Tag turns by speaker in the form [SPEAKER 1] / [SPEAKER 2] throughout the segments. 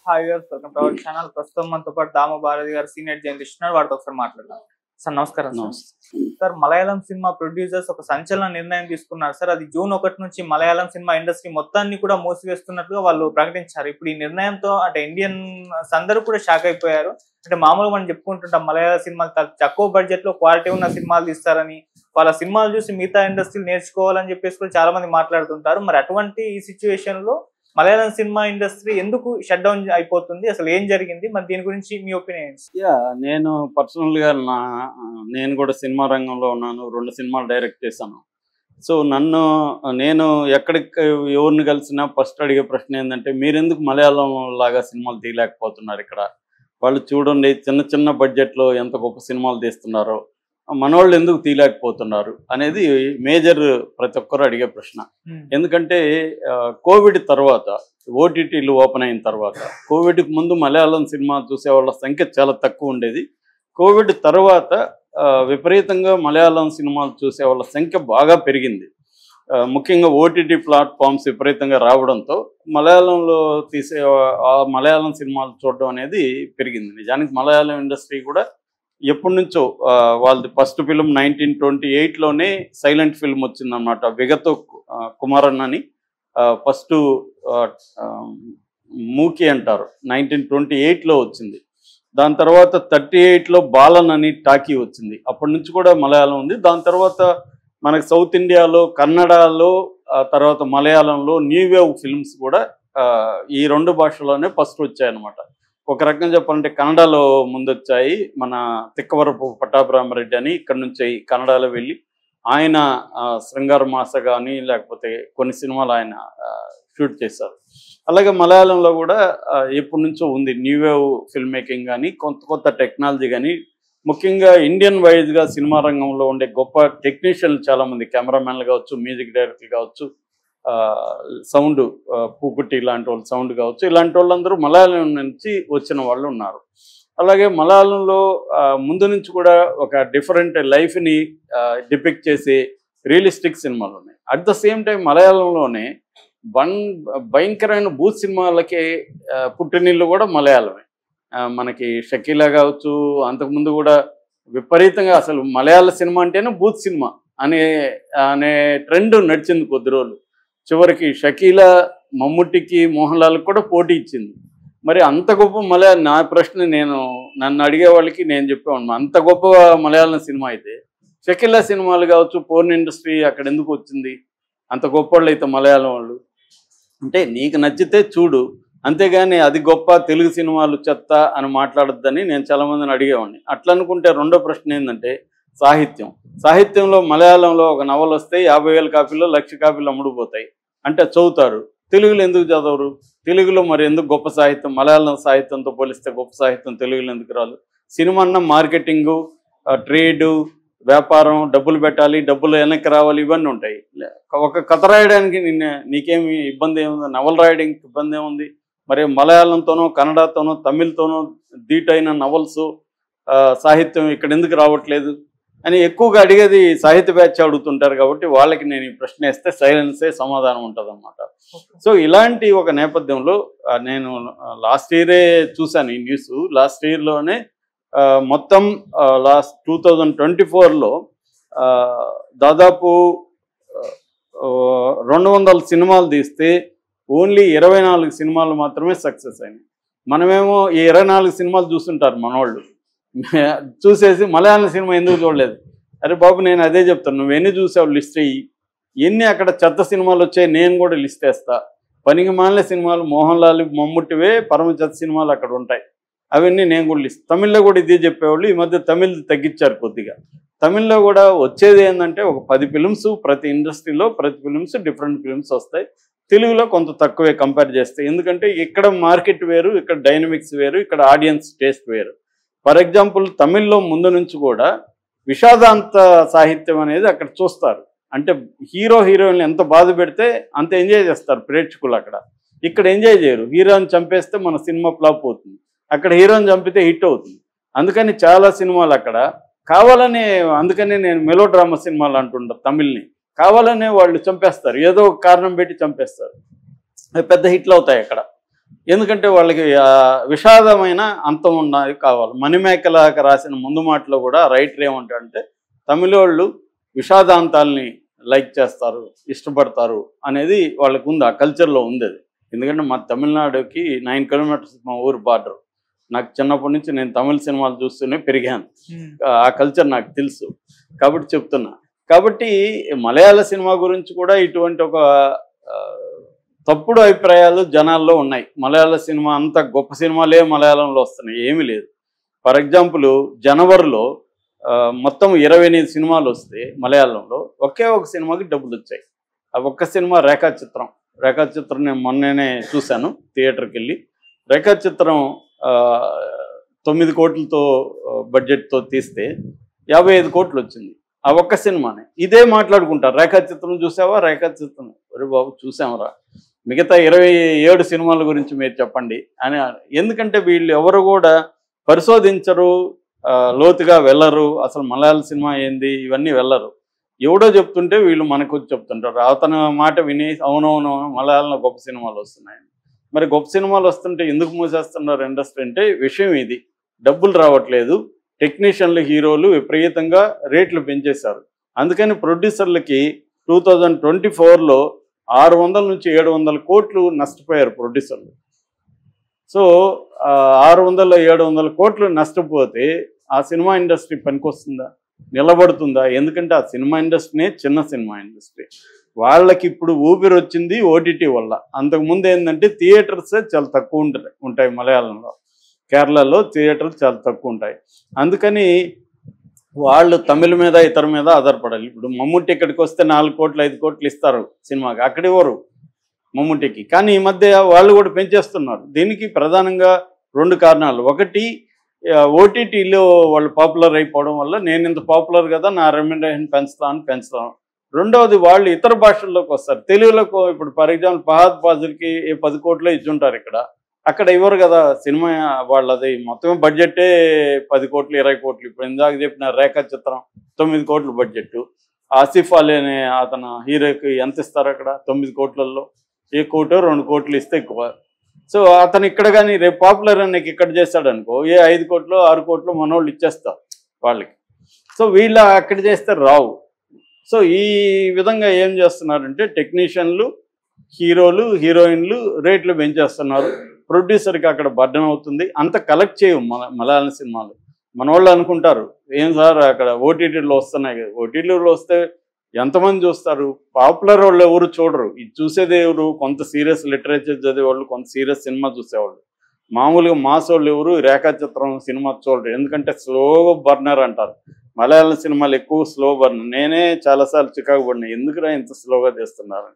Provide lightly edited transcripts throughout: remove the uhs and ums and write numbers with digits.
[SPEAKER 1] Hi viewers, welcome to our channel. ప్రస్తుతం మనతో పాటు దామ భారతి గారు సీనియర్ జర్నలిస్ట్ ఉన్నారు. వారితో ఒకసారి మాట్లాడదాం. సార్ నమస్కారం. సార్, మలయాళం సినిమా ప్రొడ్యూసర్స్ ఒక సంచలన నిర్ణయం తీసుకున్నారు సార్. అది జూన్ 1 నుంచి మలయాళం సినిమా ఇండస్ట్రీ మొత్తాన్ని కూడా మూసివేస్తున్నట్టుగా వాళ్ళు ప్రకటించారు. ఇప్పుడు ఈ నిర్ణయంతో అంటే ఇండియన్స్ అందరూ కూడా షాక్ అయిపోయారు. అంటే మామూలుగా మనం చెప్పుకుంటుంటాం మలయాళ సినిమాలు తక్కువ బడ్జెట్ లో క్వాలిటీ ఉన్న సినిమాలు తీస్తారని, వాళ్ళ సినిమాలు చూసి మిగతా ఇండస్ట్రీ నేర్చుకోవాలని చెప్పేసి కూడా చాలా మంది మాట్లాడుతుంటారు. మరి అటువంటి ఈ సిచ్యువేషన్ లో మలయాళం సినిమా ఇండస్ట్రీ ఎందుకు షట్ డౌన్ అయిపోతుంది? అసలు ఏం జరిగింది? మరి దీని గురించి మీ ఒపీనియన్స్?
[SPEAKER 2] నేను పర్సనల్ గా నేను కూడా సినిమా రంగంలో ఉన్నాను. 2 సినిమాలు డైరెక్ట్ చేశాను. సో నేను ఎక్కడికి ఎవరిని కలిసినా ఫస్ట్ అడిగే ప్రశ్న ఏంటంటే, మీరెందుకు మలయాళం లాగా సినిమాలు తీయలేకపోతున్నారు? ఇక్కడ వాళ్ళు చూడండి, చిన్న చిన్న బడ్జెట్లో ఎంత గొప్ప సినిమాలు తీస్తున్నారో, మనోళ్ళు ఎందుకు తీయలేకపోతున్నారు అనేది మేజర్ ప్రతి ఒక్కరు అడిగే ప్రశ్న. ఎందుకంటే కోవిడ్ తర్వాత, ఓటీటీలు ఓపెన్ అయిన తర్వాత, కోవిడ్కి ముందు మలయాళం సినిమా చూసే వాళ్ళ సంఖ్య చాలా తక్కువ ఉండేది. కోవిడ్ తర్వాత విపరీతంగా మలయాళం సినిమాలు చూసే వాళ్ళ సంఖ్య బాగా పెరిగింది. ముఖ్యంగా ఓటీటీ ప్లాట్ఫామ్స్ విపరీతంగా రావడంతో మలయాళంలో తీసే మలయాళం సినిమాలు చూడడం అనేది పెరిగింది. నిజానికి మలయాళం ఇండస్ట్రీ కూడా ఎప్పటి నుంచో వాళ్ళది ఫస్ట్ ఫిల్మ్ 1928లోనే సైలెంట్ ఫిల్మ్ వచ్చిందన్నమాట. విగతో కుమారన్ అని ఫస్ట్ మూకీ అంటారు, 1928లో వచ్చింది. దాని తర్వాత 38లో బాలన్ అని టాకీ వచ్చింది. అప్పటి నుంచి కూడా మలయాళం ఉంది. దాని తర్వాత మనకి సౌత్ ఇండియాలో కన్నడలో, తర్వాత మలయాళంలో న్యూ వేవ్ ఫిల్మ్స్ కూడా ఈ 2 భాషల్లోనే ఫస్ట్ వచ్చాయన్నమాట. ఒక రకంగా చెప్పాలంటే కన్నడలో ముందొచ్చాయి. మన తిక్కవరపు పట్టాభిరామరెడ్డి అని ఇక్కడ నుంచి కన్నడలో వెళ్ళి ఆయన శృంగార మాస కానీ లేకపోతే కొన్ని సినిమాలు ఆయన షూట్ చేశారు. అలాగే మలయాళంలో కూడా ఎప్పటి నుంచో ఉంది న్యూ వేవ్ ఫిల్మ్ మేకింగ్ కానీ, కొత్త టెక్నాలజీ కానీ. ముఖ్యంగా ఇండియన్ వైజ్గా సినిమా రంగంలో ఉండే గొప్ప టెక్నీషియన్లు చాలామంది, కెమెరామెన్లు కావచ్చు, మ్యూజిక్ డైరెక్టర్లు కావచ్చు, సౌండ్ పూపుట్టి ఇలాంటి వాళ్ళు సౌండ్ కావచ్చు, ఇలాంటి వాళ్ళందరూ మలయాళం నుంచి వచ్చిన వాళ్ళు ఉన్నారు. అలాగే మలయాళంలో ముందు నుంచి కూడా ఒక డిఫరెంట్ లైఫ్ని డిపిక్ట్ చేసే రియలిస్టిక్ సినిమాలు ఉన్నాయి. అట్ ద సేమ్ టైం మలయాళంలోనే భయంకరమైన బూత్ సినిమాలకి పుట్టినిల్లు కూడా మలయాళమే. మనకి షకీలా కావచ్చు, అంతకుముందు కూడా విపరీతంగా అసలు మలయాళ సినిమా అంటేనే బూత్ సినిమా అనే ట్రెండ్ నడిచింది కొద్ది రోజులు. చివరికి షకీలా మమ్ముట్టికి, మోహన్ లాల్కి కూడా పోటీ ఇచ్చింది. మరి అంత గొప్ప నా ప్రశ్న నన్ను అడిగే వాళ్ళకి నేను చెప్పేవాడిని, అంత గొప్ప మలయాళం సినిమా అయితే షకీలా సినిమాలు కావచ్చు, పోర్న్ ఇండస్ట్రీ అక్కడ ఎందుకు వచ్చింది? అంత గొప్ప వాళ్ళు అయితే మలయాళం వాళ్ళు. అంటే నీకు నచ్చితే చూడు, అంతేగాని అది గొప్ప, తెలుగు సినిమాలు చెత్త అని మాట్లాడొద్దని నేను చాలామందిని అడిగేవాడిని. అట్లా అనుకుంటే రెండో ప్రశ్న ఏంటంటే సాహిత్యంలో మలయాళంలో ఒక నవల వస్తే 50,000 కాపీలు, 1,00,000 కాపీలు అమ్ముడుపోతాయి. అంటే చదువుతారు. తెలుగులో ఎందుకు చదవరు? తెలుగులో మరి ఎందుకు గొప్ప సాహిత్యం, మలయాళం సాహిత్యంతో పోలిస్తే గొప్ప సాహిత్యం తెలుగులో ఎందుకు రాదు? సినిమా అన్న మార్కెటింగు, ట్రేడు, వ్యాపారం, డబ్బులు పెట్టాలి, డబ్బులు వెనక్కి రావాలి, ఇవన్నీ ఉంటాయి. ఒక కథ రాయడానికి నీకేమి ఇబ్బంది ఏముంది? నవల రాయడానికి ఇబ్బంది ఏముంది? మరి మలయాళంతోనో, కన్నడతోనో, తమిళ్తోనో ధీటైన నవల్స్ సాహిత్యం ఇక్కడ ఎందుకు రావట్లేదు అని ఎక్కువగా అడిగేది సాహిత్య బ్యాచ్ అడుగుతుంటారు. కాబట్టి వాళ్ళకి నేను ఈ ప్రశ్న వేస్తే సైలెన్సే సమాధానం ఉంటుంది అన్నమాట. సో ఇలాంటి ఒక నేపథ్యంలో నేను లాస్ట్ ఇయరే చూశాను ఈ న్యూస్. లాస్ట్ ఇయర్లోనే మొత్తం 2024లో దాదాపు 200 సినిమాలు తీస్తే ఓన్లీ 24 సినిమాలు మాత్రమే సక్సెస్ అయినాయి. మనమేమో ఈ 24 సినిమాలు చూస్తుంటారు మనోళ్ళు, చూసేసి మలయాళం సినిమా ఎందుకు చూడలేదు? అరే బాబు, నేను అదే చెప్తాను, నువ్వెన్ని చూసావు లిస్ట్ అయ్యి, ఎన్ని అక్కడ చెత్త సినిమాలు వచ్చాయి నేను కూడా లిస్ట్ వేస్తా. పనికి మాలిన సినిమాలు మోహన్ లాల్, మమ్ముట్టివే పరమ చెత్త సినిమాలు అక్కడ ఉంటాయి, అవన్నీ నేను కూడా లిస్ట్. తమిళ్లో కూడా ఇదే చెప్పేవాళ్ళు. ఈ మధ్య తమిళ్ తగ్గించారు కొద్దిగా. తమిళ్లో కూడా వచ్చేది ఏంటంటే ఒక 10 ఫిలిమ్స్, ప్రతి ఇండస్ట్రీలో ప్రతి ఫిలిమ్స్ డిఫరెంట్ ఫిలిమ్స్ వస్తాయి. తెలుగులో కొంత తక్కువే కంపేర్ చేస్తే, ఎందుకంటే ఇక్కడ మార్కెట్ వేరు, ఇక్కడ డైనమిక్స్ వేరు, ఇక్కడ ఆడియన్స్ టేస్ట్ వేరు. ఫర్ ఎగ్జాంపుల్ తమిళ్లో ముందు నుంచి కూడా విషాదాంత సాహిత్యం అనేది అక్కడ చూస్తారు. అంటే హీరోయిన్లు ఎంత బాధ పెడితే అంత ఎంజాయ్ చేస్తారు ప్రేక్షకులు. ఇక్కడ ఎంజాయ్ చేయరు. హీరోని చంపేస్తే మన సినిమా ఫ్లాప్ అవుతుంది, అక్కడ హీరోని చంపితే హిట్ అవుతుంది. అందుకని చాలా సినిమాలు అక్కడ కావాలనే, అందుకనే నేను మెలో డ్రామా సినిమాలు అంటుంటా తమిళ్ని, కావాలనే వాళ్ళు చంపేస్తారు, ఏదో ఒక కారణం పెట్టి చంపేస్తారు, పెద్ద హిట్లు అవుతాయి అక్కడ. ఎందుకంటే వాళ్ళకి విషాదమైన అంతం ఉన్నది కావాలి. మణిమేకలాగా రాసిన ముందు మాటలో కూడా రైటర్ ఏమంటాడంటే తమిళోళ్ళు విషాదాంతాల్ని లైక్ చేస్తారు, ఇష్టపడతారు అనేది వాళ్ళకు ఉంది, ఆ కల్చర్లో ఉంది అది. ఎందుకంటే మా తమిళనాడుకి 9 కిలోమీటర్స్ మా ఊరు బార్డర్. నాకు చిన్నప్పటి నుంచి నేను తమిళ సినిమాలు చూస్తూనే పెరిగాను, ఆ కల్చర్ నాకు తెలుసు కాబట్టి చెప్తున్నా. కాబట్టి మలయాళ సినిమా గురించి కూడా ఇటువంటి ఒక తప్పుడు అభిప్రాయాలు జనాల్లో ఉన్నాయి. మలయాళ సినిమా అంత గొప్ప సినిమాలే మలయాళంలో వస్తున్నాయి, ఏమీ లేదు. ఫర్ ఎగ్జాంపుల్ జనవరిలో మొత్తం 28 సినిమాలు వస్తే మలయాళంలో ఒకే ఒక సినిమాకి డబ్బులు వచ్చాయి. ఆ ఒక్క సినిమా రేఖాచిత్రం. నేను మొన్ననే చూశాను థియేటర్కి వెళ్ళి. రేఖాచిత్రం 9 కోట్లతో బడ్జెట్తో తీస్తే 55 కోట్లు వచ్చింది ఆ ఒక్క సినిమానే. ఇదే మాట్లాడుకుంటారు, రేఖాచిత్రం చూసావా, రేఖాచిత్రం. ఒరే బాబు చూసామరా, మిగతా 27 సినిమాల గురించి మీరు చెప్పండి అని. ఎందుకంటే వీళ్ళు ఎవరు కూడా పరిశోధించరు, లోతుగా వెళ్ళరు, అసలు మలయాళ సినిమా ఏంది ఇవన్నీ వెళ్ళరు. ఎవడో చెప్తుంటే వీళ్ళు మనకు చెప్తుంటారు. అతను మాట విని అవునవును మలయాళంలో గొప్ప సినిమాలు వస్తున్నాయని. మరి గొప్ప సినిమాలు వస్తుంటే ఎందుకు మూసేస్తున్నారు ఇండస్ట్రీ అంటే విషయం ఇది, డబ్బులు రావట్లేదు. టెక్నీషియన్లు, హీరోలు విపరీతంగా రేట్లు పెంచేశారు. అందుకని ప్రొడ్యూసర్లకి 2024లో 600 నుంచి 700 కోట్లు నష్టపోయారు ప్రొడ్యూసర్లు. సో 600-700 కోట్లు నష్టపోతే ఆ సినిమా ఇండస్ట్రీ పనికొస్తుందా, నిలబడుతుందా? ఎందుకంటే ఆ సినిమా ఇండస్ట్రీనే చిన్న సినిమా ఇండస్ట్రీ. వాళ్ళకి ఇప్పుడు ఊపిరి వచ్చింది ఓటీటీ వల్ల. అంతకుముందు ఏంటంటే థియేటర్సే చాలా తక్కువ ఉంటాయి మలయాళంలో. కేరళలో థియేటర్లు చాలా తక్కువ ఉంటాయి. అందుకని వాళ్ళు తమిళ మీద ఇతర మీద ఆధారపడాలి. ఇప్పుడు మమ్ముట్టి ఇక్కడికి వస్తే 4 కోట్లు 5 కోట్లు ఇస్తారు సినిమాకి, అక్కడ ఇవ్వరు మమ్ముట్టికి. కానీ ఈ మధ్య వాళ్ళు కూడా పెంచేస్తున్నారు. దీనికి ప్రధానంగా 2 కారణాలు. ఒకటి ఓటీటీలో వాళ్ళు పాపులర్ అయిపోవడం వల్ల నేను ఇంత పాపులర్ కదా నా రెమ్యునరేషన్ పెంచుతాను. రెండవది వాళ్ళు ఇతర భాషల్లోకి వస్తారు. తెలుగులోకి ఇప్పుడు ఫర్ ఎగ్జాంపుల్ ఫహద్ ఫాజిల్కి 10 కోట్లు ఇచ్చుంటారు ఇక్కడ, అక్కడ ఇవ్వరు కదా సినిమా. వాళ్ళది మొత్తం బడ్జెటే 10 కోట్లు 20 కోట్లు. ఇప్పుడు ఇందాక చెప్పిన రేఖాచిత్రం 9 కోట్ల బడ్జెట్. ఆసిఫ్ అలీ అనే అతను హీరోకి ఎంత ఇస్తారు అక్కడ 9 కోట్లలో? 1 కోటో 2 కోట్లు ఇస్తే ఎక్కువ. సో అతను ఇక్కడ కానీ రేపు పాపులర్ అనేకి ఇక్కడ చేస్తాడు అనుకో, 5 కోట్లు 6 కోట్లు మనోళ్ళు ఇచ్చేస్తారు వాళ్ళకి. సో వీళ్ళ అక్కడ చేస్తే రావు. సో ఈ విధంగా ఏం చేస్తున్నారంటే టెక్నీషియన్లు, హీరోలు, హీరోయిన్లు రేట్లు పెంచేస్తున్నారు. ప్రొడ్యూసర్కి అక్కడ బర్డెన్ అవుతుంది. అంత కలెక్ట్ చేయవు మలయాళ సినిమాలు. మన వాళ్ళు అనుకుంటారు ఏం సార్ అక్కడ ఓటీటీలో వస్తున్నాయి కదా, ఓటీటీలో వస్తే ఎంతమంది చూస్తారు? పాపులర్ వాళ్ళు ఎవరు చూడరు. ఇది చూసేది ఎవరు? కొంత సీరియస్ లిటరేచర్ చదివేవాళ్ళు, కొంత సీరియస్ సినిమా చూసేవాళ్ళు. మామూలుగా మాస్ వాళ్ళు ఎవరు రేఖాచిత్రం సినిమా చూడరు. ఎందుకంటే స్లో బర్నర్ అంటారు. మలయాళం సినిమాలు ఎక్కువ స్లో బర్నర్. నేనే చాలాసార్లు చికాకు పడినా, ఎందుకురా ఇంత స్లోగా తీస్తున్నారు,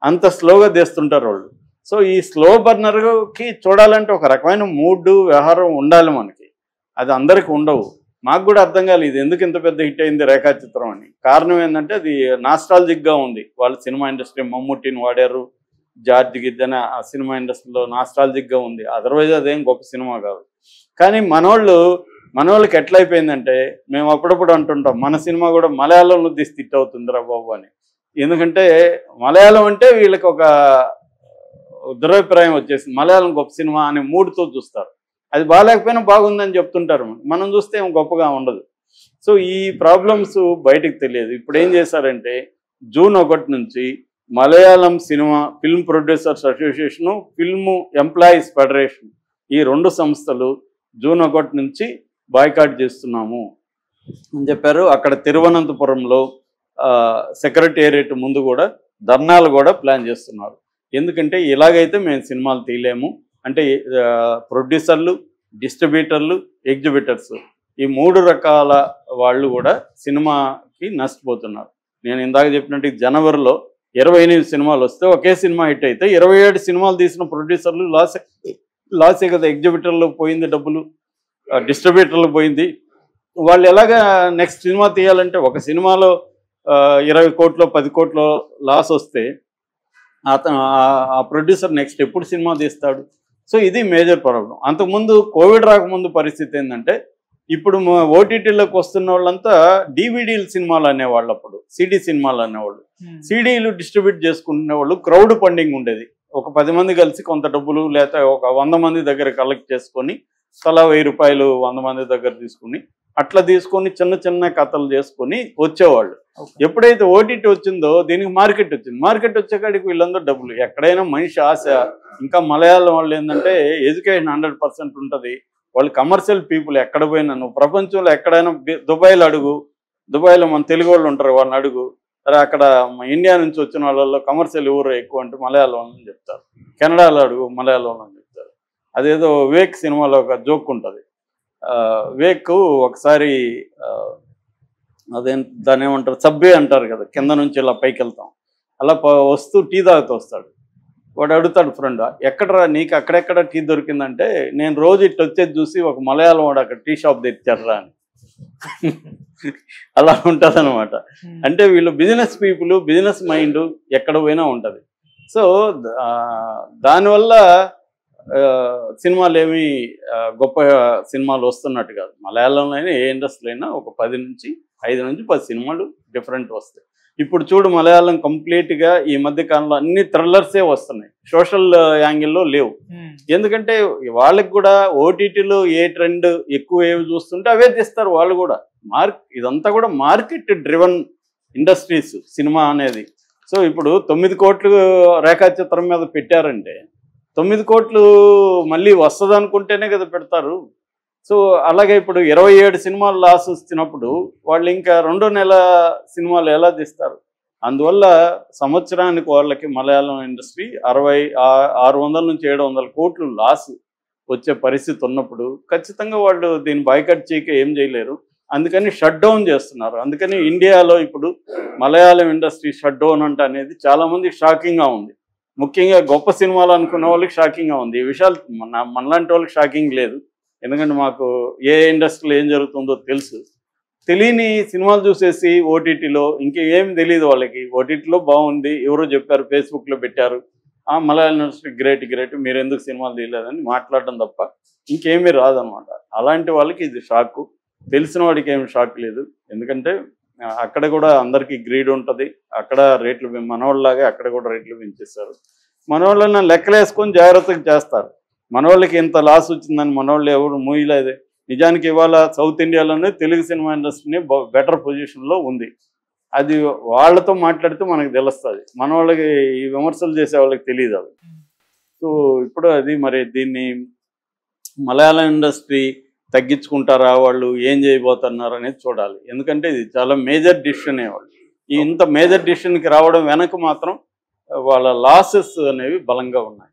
[SPEAKER 2] అంత స్లోగా తీస్తుంటారు వాళ్ళు. సో ఈ స్లో బర్నర్కి చూడాలంటే ఒక రకమైన మూడ్ వ్యవహారం ఉండాలి మనకి. అది అందరికీ ఉండవు. మాకు కూడా అర్థం కాలేదు ఇది ఎందుకు ఇంత పెద్ద హిట్ అయింది రేఖాచిత్రం అని. కారణం ఏంటంటే అది నాస్టాలజిక్గా ఉంది. వాళ్ళు సినిమా ఇండస్ట్రీ మమ్ముట్టిని వాడారు, జార్జ్ గిద్దన ఆ సినిమా ఇండస్ట్రీలో నాస్టాలజిక్గా ఉంది. అదర్వైజ్ అదేం గొప్ప సినిమా కాదు. కానీ మనోళ్ళకి ఎట్లయిపోయిందంటే మేము అప్పుడప్పుడు అంటుంటాం మన సినిమా కూడా మలయాళంలో తీసి హిట్ అవుతుందిరా బాబు అని. ఎందుకంటే మలయాళం అంటే వీళ్ళకి ఒక దురభిప్రాయం వచ్చేసింది, మలయాళం గొప్ప సినిమా అనే మూడుతో చూస్తారు. అది బాగాలేకపోయినా బాగుందని చెప్తుంటారు, మనం చూస్తే ఏం గొప్పగా ఉండదు. సో ఈ ప్రాబ్లమ్స్ బయటకు తెలియదు. ఇప్పుడు ఏం చేశారంటే జూన్ 1 నుంచి Malayalam cinema film producers association, film employees federation ఈ 2 సంస్థలు జూన్ 1 నుంచి బాయ్కాట్ చేస్తున్నాము అని చెప్పారు. అక్కడ తిరువనంతపురంలో సెక్రటేరియట్ ముందు కూడా ధర్నాలు కూడా ప్లాన్ చేస్తున్నారు. ఎందుకంటే ఇలాగైతే మేము సినిమాలు తీయలేము అంటే ప్రొడ్యూసర్లు, డిస్ట్రిబ్యూటర్లు, ఎగ్జిబిటర్స్ ఈ 3 రకాల వాళ్ళు కూడా సినిమాకి నష్టపోతున్నారు. నేను ఇందాక చెప్పినట్టు జనవరిలో 28 సినిమాలు వస్తే ఒకే సినిమా హిట్ అయితే 27 సినిమాలు తీసిన ప్రొడ్యూసర్లు లాసే కదా. ఎగ్జిబిటర్లు పోయింది డబ్బులు, డిస్ట్రిబ్యూటర్లు పోయింది. వాళ్ళు ఎలాగా నెక్స్ట్ సినిమా తీయాలంటే ఒక సినిమాలో 20 కోట్లు 10 కోట్లు లాస్ వస్తే ఆ ప్రొడ్యూసర్ నెక్స్ట్ ఎప్పుడు సినిమా తీస్తాడు? సో ఇది మేజర్ ప్రాబ్లం. అంతకుముందు కోవిడ్ రాకముందు పరిస్థితి ఏంటంటే ఇప్పుడు ఓటీటీలోకి వస్తున్న వాళ్ళంతా డివిడీల సినిమాలు అనేవాళ్ళు, అప్పుడు సిడీ సినిమాలు అనేవాళ్ళు. సిడీలు డిస్ట్రిబ్యూట్ చేసుకునే వాళ్ళు క్రౌడ్ ఫండింగ్ ఉండేది. ఒక 10 మంది కలిసి కొంత డబ్బులు లేకపోతే ఒక 100 మంది దగ్గర కలెక్ట్ చేసుకొని తలా 1000 రూపాయలు 100 మంది దగ్గర తీసుకుని అట్లా తీసుకొని చిన్న చిన్న కథలు చేసుకొని వచ్చేవాళ్ళు. ఎప్పుడైతే ఓటీటీ వచ్చిందో దీనికి మార్కెట్ వచ్చింది. మార్కెట్ వచ్చేకాడికి వీళ్ళందరూ డబ్బులు. ఎక్కడైనా మనిషి ఆశ, ఇంకా మలయాళం వాళ్ళు ఏంటంటే ఎడ్యుకేషన్ 100% ఉంటుంది. వాళ్ళు కమర్షియల్ పీపుల్. ఎక్కడ పోయినా నువ్వు ప్రపంచంలో ఎక్కడైనా దుబాయ్లో అడుగు, దుబాయ్లో మన తెలుగు వాళ్ళు ఉంటారు, వాళ్ళని అడుగు, సరే అక్కడ ఇండియా నుంచి వచ్చిన వాళ్ళల్లో కమర్షియల్ ఎవరు ఎక్కువ అంటే మలయాళం అని చెప్తారు. కెనడాలో అడుగు, మలయాళం అని చెప్తారు. అదేదో వివేక్ సినిమాలో ఒక జోక్ ఉంటుంది. వివేక్ ఒకసారి దాన్ని ఏమంటారు, సబ్బే అంటారు కదా, కింద నుంచి ఇలా పైకి వెళ్తాం, అలా వస్తూ టీ తాగుతూ వస్తాడు. వాడు అడుగుతాడు ఫ్రెండ్, ఎక్కడరా నీకు అక్కడెక్కడ టీ దొరికిందంటే, నేను రోజు ఇట్లా వచ్చేది చూసి ఒక మలయాళం వాడు అక్కడ టీ షాప్ తెచ్చారా అని. అలా ఉంటుంది అనమాట. అంటే వీళ్ళు బిజినెస్ పీపుల్, బిజినెస్ మైండ్ ఎక్కడ పోయినా ఉంటుంది. సో దానివల్ల సినిమాలు ఏమి గొప్ప సినిమాలు వస్తున్నట్టు కాదు. మలయాళంలో అయినా ఏ ఇండస్ట్రీలో అయినా ఒక 5 నుంచి 10 సినిమాలు డిఫరెంట్ వస్తాయి. ఇప్పుడు చూడు, మలయాళం కంప్లీట్గా ఈ మధ్య కాలంలో అన్ని థ్రిల్లర్సే వస్తున్నాయి, సోషల్ యాంగిల్లో లేవు. ఎందుకంటే వాళ్ళకి కూడా ఓటీటీలో ఏ ట్రెండ్ ఎక్కువ ఏవి చూస్తుంటే అవే తీస్తారు వాళ్ళు కూడా. ఇదంతా కూడా మార్కెట్ డ్రివన్ ఇండస్ట్రీస్ సినిమా అనేది. సో ఇప్పుడు 9 కోట్లు రేఖాచిత్రం మీద పెట్టారంటే 9 కోట్లు మళ్ళీ వస్తుంది అనుకుంటేనే కదా పెడతారు. సో అలాగే ఇప్పుడు 27 సినిమాలు లాస్ వస్తున్నప్పుడు వాళ్ళు ఇంకా 2 నెలల సినిమాలు ఎలా తీస్తారు? అందువల్ల సంవత్సరానికి వాళ్ళకి మలయాళం ఇండస్ట్రీ 600 నుంచి 700 కోట్లు లాస్ వచ్చే పరిస్థితి ఉన్నప్పుడు ఖచ్చితంగా వాళ్ళు దీన్ని బాయ్కట్ చేయక ఏం చేయలేరు. అందుకని షట్ డౌన్ చేస్తున్నారు. అందుకని ఇండియాలో ఇప్పుడు మలయాళం ఇండస్ట్రీ షట్ డౌన్ అంటే అనేది చాలామందికి షాకింగ్గా ఉంది. ముఖ్యంగా గొప్ప సినిమాలు అనుకున్న వాళ్ళకి షాకింగ్గా ఉంది. ఈ విషయాలు మనలాంటి వాళ్ళకి షాకింగ్ లేదు. ఎందుకంటే మాకు ఏ ఇండస్ట్రీలో ఏం జరుగుతుందో తెలుసు. తెలియని సినిమాలు చూసేసి ఓటీటీలో ఇంకేం తెలియదు వాళ్ళకి. ఓటీటీలో బాగుంది, ఎవరో చెప్పారు, ఫేస్బుక్లో పెట్టారు, మలయాళం ఇండస్ట్రీ గ్రేట్ మీరు ఎందుకు సినిమాలు తీయలేదని మాట్లాడడం తప్ప ఇంకేమీ రాదనమాట. అలాంటి వాళ్ళకి ఇది షాకు. తెలిసిన వాడికి ఏమి షాక్ లేదు. ఎందుకంటే అక్కడ కూడా అందరికీ గ్రీడ్ ఉంటుంది. అక్కడ రేట్లు మనవాళ్ళలాగే అక్కడ కూడా రేట్లు పెంచేస్తారు. మనవాళ్ళని లెక్కలేసుకొని జాగ్రత్తగా చేస్తారు. మనవాళ్ళకి ఇంత లాస్ వచ్చిందని మనవాళ్ళు ఎవరు మూయలేదే. నిజానికి ఇవాళ సౌత్ ఇండియాలోనే తెలుగు సినిమా ఇండస్ట్రీని బెటర్ పొజిషన్లో ఉంది. అది వాళ్ళతో మాట్లాడితే మనకు తెలుస్తుంది. మన వాళ్ళకి ఈ విమర్శలు చేసే వాళ్ళకి తెలియదు అవి. సో ఇప్పుడు అది మరి దీన్ని మలయాళం ఇండస్ట్రీ తగ్గించుకుంటారా, వాళ్ళు ఏం చేయబోతున్నారు అనేది చూడాలి. ఎందుకంటే ఇది చాలా మేజర్ డిసిషన్. వాళ్ళు ఇంత మేజర్ డిసిషన్కి రావడం వెనక మాత్రం వాళ్ళ లాసెస్ అనేవి బలంగా ఉన్నాయి.